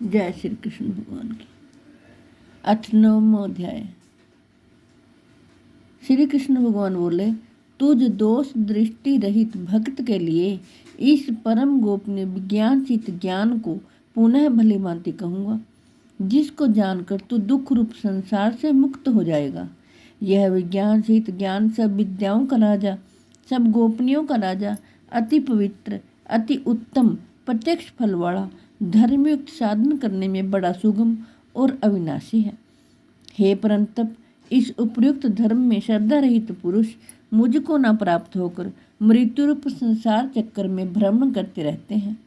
जय श्री कृष्ण भगवान की। 8वां अध्याय। श्री कृष्ण भगवान बोले, तुझ दोष दृष्टि रहित भक्त के लिए इस परम गोपनीय विज्ञान चित ज्ञान को पुनः भली भांति कहूँगा, जिसको जानकर तू दुख रूप संसार से मुक्त हो जाएगा। यह विज्ञान चित ज्ञान सब विद्याओं का राजा, सब गोपनीयों का राजा, अति पवित्र, अति उत्तम, प्रत्यक्ष फल वाला, धर्मयुक्त साधन करने में बड़ा सुगम और अविनाशी है। हे परंतप, इस उपयुक्त धर्म में श्रद्धा रहित पुरुष मुझको न प्राप्त होकर मृत्यु रूप संसार चक्कर में भ्रमण करते रहते हैं।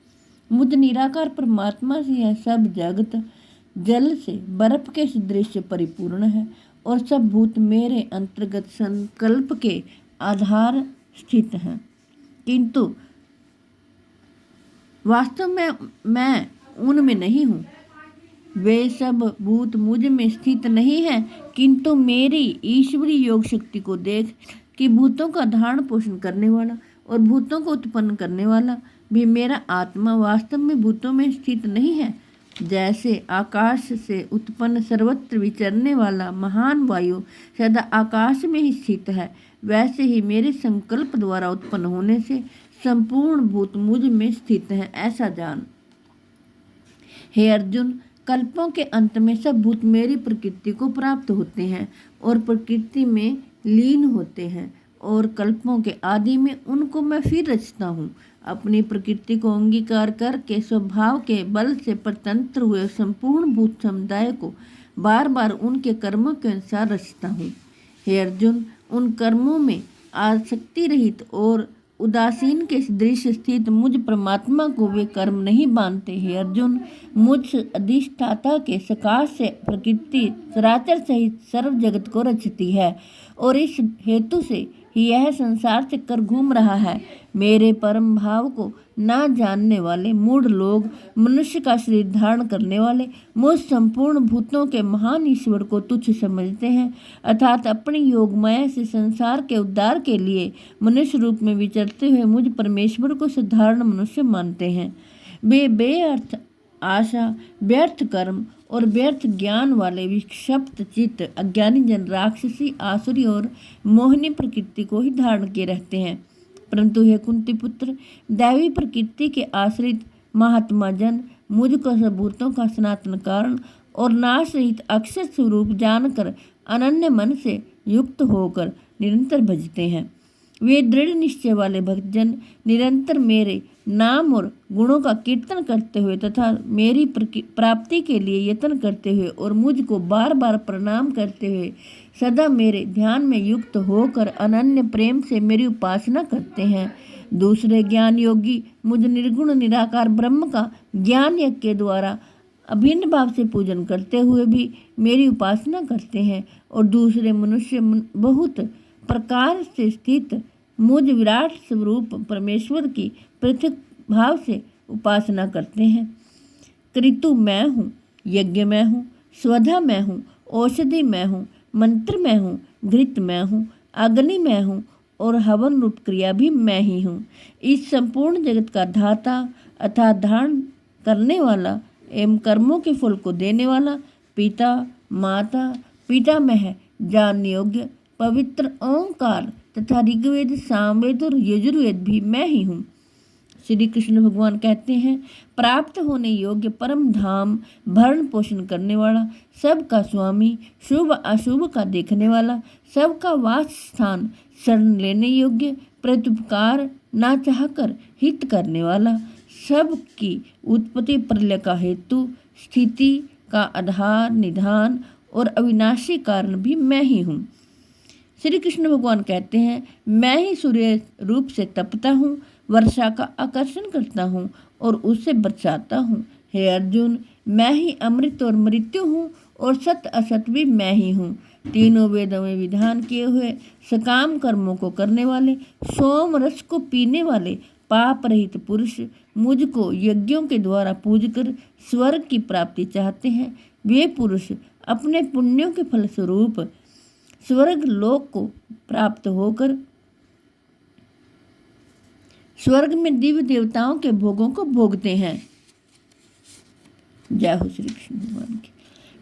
मुझ निराकार परमात्मा से यह सब जगत जल से बर्फ के सदृश से परिपूर्ण है और सब भूत मेरे अंतर्गत संकल्प के आधार स्थित हैं, किंतु वास्तव में मैं उनमें नहीं हूँ। वे सब भूत मुझ में स्थित नहीं हैं, किंतु मेरी ईश्वरी योग शक्ति को देख कि भूतों का धारण पोषण करने वाला और भूतों को उत्पन्न करने वाला भी मेरा आत्मा वास्तव में भूतों में स्थित नहीं है। जैसे आकाश से उत्पन्न सर्वत्र विचरने वाला महान वायु सदा आकाश में ही स्थित है, वैसे ही मेरे संकल्प द्वारा उत्पन्न होने से संपूर्ण भूत मुझ में स्थित हैं, ऐसा जान। हे अर्जुन, कल्पों के अंत में सब भूत मेरी प्रकृति को प्राप्त होते हैं और प्रकृति में लीन होते हैं, और कल्पों के आदि में उनको मैं फिर रचता हूँ। अपनी प्रकृति को अंगीकार करके स्वभाव के बल से परतंत्र हुए संपूर्ण भूत समुदाय को बार बार उनके कर्मों के अनुसार रचता हूँ। हे अर्जुन, उन कर्मों में आसक्ति रहित और उदासीन के दृश्य स्थित मुझ परमात्मा को वे कर्म नहीं मानते। हे अर्जुन, मुझ अधिष्ठाता के सकाश से प्रकृति चराचर सहित सर्व जगत को रचती है और इस हेतु से ही यह संसार चक्कर घूम रहा है। मेरे परम भाव को ना जानने वाले मूढ़ लोग मनुष्य का शरीर धारण करने वाले मुझ संपूर्ण भूतों के महान ईश्वर को तुच्छ समझते हैं, अर्थात अपनी योग माया से संसार के उद्धार के लिए मनुष्य रूप में विचरते हुए मुझ परमेश्वर को साधारण मनुष्य मानते हैं। वे बेअर्थ आशा, व्यर्थ कर्म और व्यर्थ ज्ञान वाले विक्षिप्त चित्त अज्ञानी जन राक्षसी, आसुरी और मोहिनी प्रकृति को ही धारण किए रहते हैं। परंतु हे कुंती पुत्र, दैवी प्रकृति के आश्रित महात्मा जन मुझको सब भूतों का सनातन कारण और नाश रहित अक्षर स्वरूप जानकर अनन्य मन से युक्त होकर निरंतर भजते हैं। वे दृढ़ निश्चय वाले भक्तजन निरंतर मेरे नाम और गुणों का कीर्तन करते हुए तथा मेरी प्राप्ति के लिए यत्न करते हुए और मुझको बार बार प्रणाम करते हुए सदा मेरे ध्यान में युक्त होकर अनन्य प्रेम से मेरी उपासना करते हैं। दूसरे ज्ञान योगी मुझ निर्गुण निराकार ब्रह्म का ज्ञान यज्ञ के द्वारा अभिन्न भाव से पूजन करते हुए भी मेरी उपासना करते हैं, और दूसरे मनुष्य बहुत प्रकार से स्थित मुझ विराट स्वरूप परमेश्वर की पृथक भाव से उपासना करते हैं। कृतु मैं हूँ, यज्ञ मैं हूँ, स्वधा मैं हूँ, औषधि मैं हूँ, मंत्र मैं हूँ, घृत मैं हूँ, अग्नि मैं हूँ और हवन रूप क्रिया भी मैं ही हूँ। इस संपूर्ण जगत का धाता अर्थात धारण करने वाला एवं कर्मों के फल को देने वाला पिता माता पितामह है, जानने योग्य पवित्र ओंकार तथा ऋग्वेद, सामवेद और यजुर्वेद भी मैं ही हूँ। श्री कृष्ण भगवान कहते हैं, प्राप्त होने योग्य परम धाम, भरण पोषण करने वाला, सबका स्वामी, शुभ अशुभ का देखने वाला, सबका वास स्थान, शरण लेने योग्य, प्रत्युपकार ना चाहकर हित करने वाला, सबकी उत्पत्ति प्रलय का हेतु, स्थिति का आधार निधान और अविनाशी कारण भी मैं ही हूँ। श्री कृष्ण भगवान कहते हैं, मैं ही सूर्य रूप से तपता हूँ, वर्षा का आकर्षण करता हूँ और उससे बरसाता हूँ। हे अर्जुन, मैं ही अमृत और मृत्यु हूँ और सत्य असत भी मैं ही हूँ। तीनों वेदों में विधान किए हुए सकाम कर्मों को करने वाले, सोम रस को पीने वाले, पाप रहित पुरुष मुझको यज्ञों के द्वारा पूजकर स्वर्ग की प्राप्ति चाहते हैं। वे पुरुष अपने पुण्यों के फलस्वरूप स्वर्ग लोक को प्राप्त होकर स्वर्ग में दिव्य देवताओं के भोगों को भोगते हैं। जय हो श्री कृष्ण भगवान की।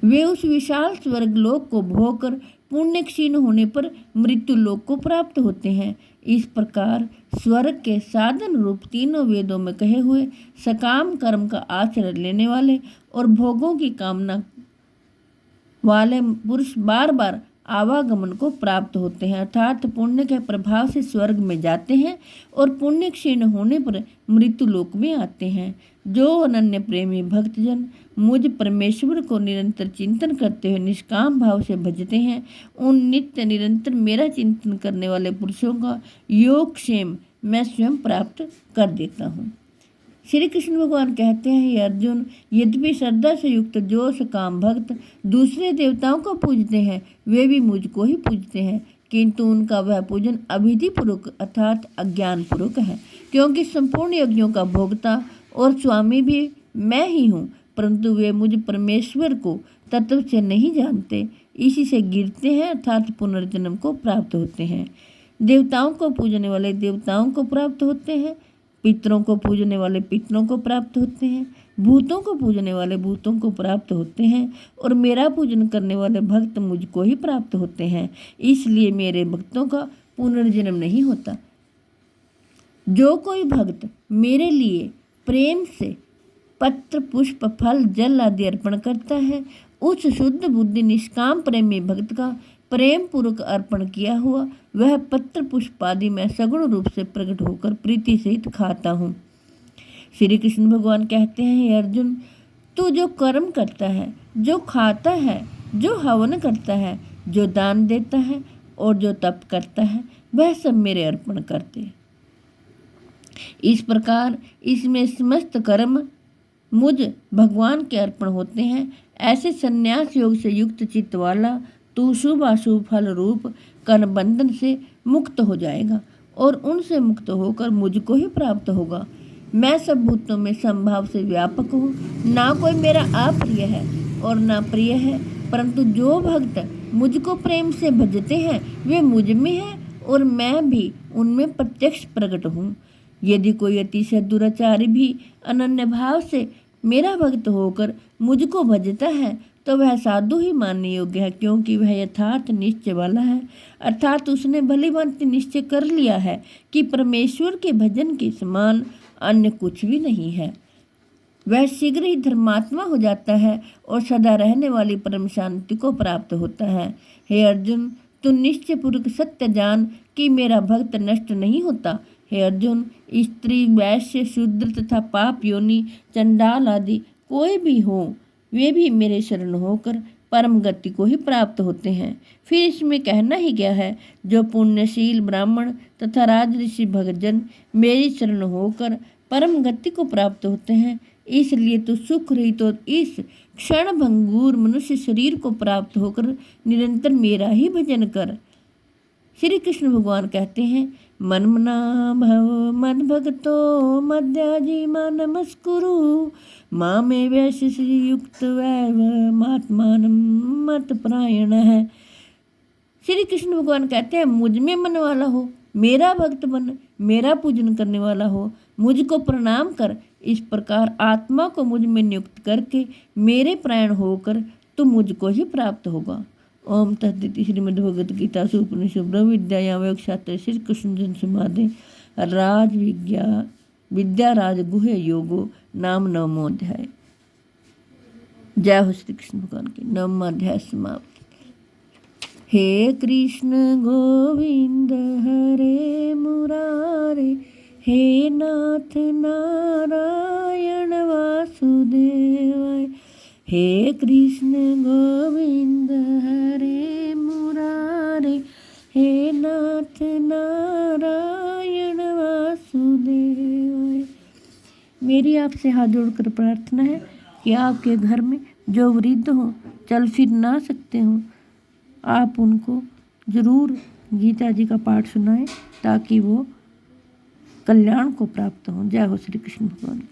वे उस विशाल स्वर्ग लोक को भोग कर पुण्य क्षीण होने पर मृत्यु लोक को प्राप्त होते हैं। इस प्रकार स्वर्ग के साधन रूप तीनों वेदों में कहे हुए सकाम कर्म का आचरण लेने वाले और भोगों की कामना वाले पुरुष बार बार आवागमन को प्राप्त होते हैं, अर्थात पुण्य के प्रभाव से स्वर्ग में जाते हैं और पुण्य क्षीण होने पर मृत्यु लोक में आते हैं। जो अनन्य प्रेमी भक्तजन मुझ परमेश्वर को निरंतर चिंतन करते हुए निष्काम भाव से भजते हैं, उन नित्य निरंतर मेरा चिंतन करने वाले पुरुषों का योग क्षेम मैं स्वयं प्राप्त कर देता हूँ। श्री कृष्ण भगवान कहते हैं, हे अर्जुन, यद्यपि श्रद्धा से युक्त जो सकाम भक्त दूसरे देवताओं को पूजते हैं वे भी मुझको ही पूजते हैं, किंतु उनका वह पूजन अविधि पूर्वक अर्थात अज्ञान पूर्वक है, क्योंकि संपूर्ण यज्ञों का भोक्ता और स्वामी भी मैं ही हूँ, परंतु वे मुझ परमेश्वर को तत्व से नहीं जानते, इसी से गिरते हैं अर्थात पुनर्जन्म को प्राप्त होते हैं। देवताओं को पूजने वाले देवताओं को प्राप्त होते हैं, पितरों को पूजने वाले पितरों को प्राप्त होते हैं, भूतों को पूजने वाले भूतों को प्राप्त होते हैं और मेरा पूजन करने वाले भक्त मुझको ही प्राप्त होते हैं। इसलिए मेरे भक्तों का पुनर्जन्म नहीं होता। जो कोई भक्त मेरे लिए प्रेम से पत्र पुष्प फल जल आदि अर्पण करता है, उस शुद्ध बुद्धि निष्काम प्रेमी भक्त का प्रेम पूर्वक अर्पण किया हुआ वह पत्र पुष्प आदि में सगुण रूप से प्रकट होकर प्रीति सहित खाता हूँ। श्री कृष्ण भगवान कहते हैं, हे अर्जुन, तू जो कर्म करता है, जो खाता है, जो हवन करता है, जो दान देता है और जो तप करता है, वह सब मेरे अर्पण करते। इस प्रकार इसमें समस्त कर्म मुझ भगवान के अर्पण होते हैं। ऐसे संन्यास योग से युक्त चित्त वाला तू शुभ अशुभ फल रूप कर्म बंधन से मुक्त हो जाएगा और उनसे मुक्त होकर मुझको ही प्राप्त होगा। मैं सब भूतों में संभाव से व्यापक हूँ, ना कोई मेरा अप्रिय है और ना प्रिय है, परंतु जो भक्त मुझको प्रेम से भजते हैं वे मुझ में हैं और मैं भी उनमें प्रत्यक्ष प्रकट हूँ। यदि कोई अतिशय दुराचारी भी अनन्य भाव से मेरा भक्त होकर मुझको भजता है तो वह साधु ही मानने योग्य है, क्योंकि वह यथार्थ निश्चय वाला है, अर्थात उसने भली भांति निश्चय कर लिया है कि परमेश्वर के भजन के समान अन्य कुछ भी नहीं है। वह शीघ्र ही धर्मात्मा हो जाता है और सदा रहने वाली परम शांति को प्राप्त होता है। हे अर्जुन, तू निश्चय पूर्वक सत्य जान कि मेरा भक्त नष्ट नहीं होता। हे अर्जुन, स्त्री वैश्य शूद्र तथा पाप योनि चंडाल आदि कोई भी हो, वे भी मेरे शरण होकर परम गति को ही प्राप्त होते हैं। फिर इसमें कहना ही क्या है, जो पुण्यशील ब्राह्मण तथा राजऋषि भक्तजन मेरी शरण होकर परम गति को प्राप्त होते हैं। इसलिए तो सुख रहित तो इस क्षण भंगुर मनुष्य शरीर को प्राप्त होकर निरंतर मेरा ही भजन कर। श्री कृष्ण भगवान कहते हैं, मन्मना भव मद भक्तो मद्याजी मा नमस्कुरु माँ में वैश्य युक्त वैव महात्मान मत प्रायण है। श्री कृष्ण भगवान कहते हैं, मुझ में मन वाला हो, मेरा भक्त बन, मेरा पूजन करने वाला हो, मुझको प्रणाम कर। इस प्रकार आत्मा को मुझ में नियुक्त करके मेरे प्राण होकर तो मुझको ही प्राप्त होगा। ओम तत्सदिति। श्रीमद्भगवद गीता उपनिषद ब्रह्म विद्यायाम योग शास्त्र श्री कृष्ण जन समाधि राज विद्या राज गुह्य योगो नाम नवमोध्याय। जय हो श्री कृष्ण भगवान की। नवमोध्याय समाप्त। हे कृष्ण गोविंद हरे मुरारे, हे नाथ नारायण वासुदेवाय। हे कृष्ण गोविंद हरे मुरारे, हे नाथ नारायण वासुदेवाय। मेरी आपसे हाथ जोड़कर प्रार्थना है कि आपके घर में जो वृद्ध हों, चल फिर ना सकते हों, आप उनको ज़रूर गीता जी का पाठ सुनाएं ताकि वो कल्याण को प्राप्त हों। जय हो श्री कृष्ण भगवान।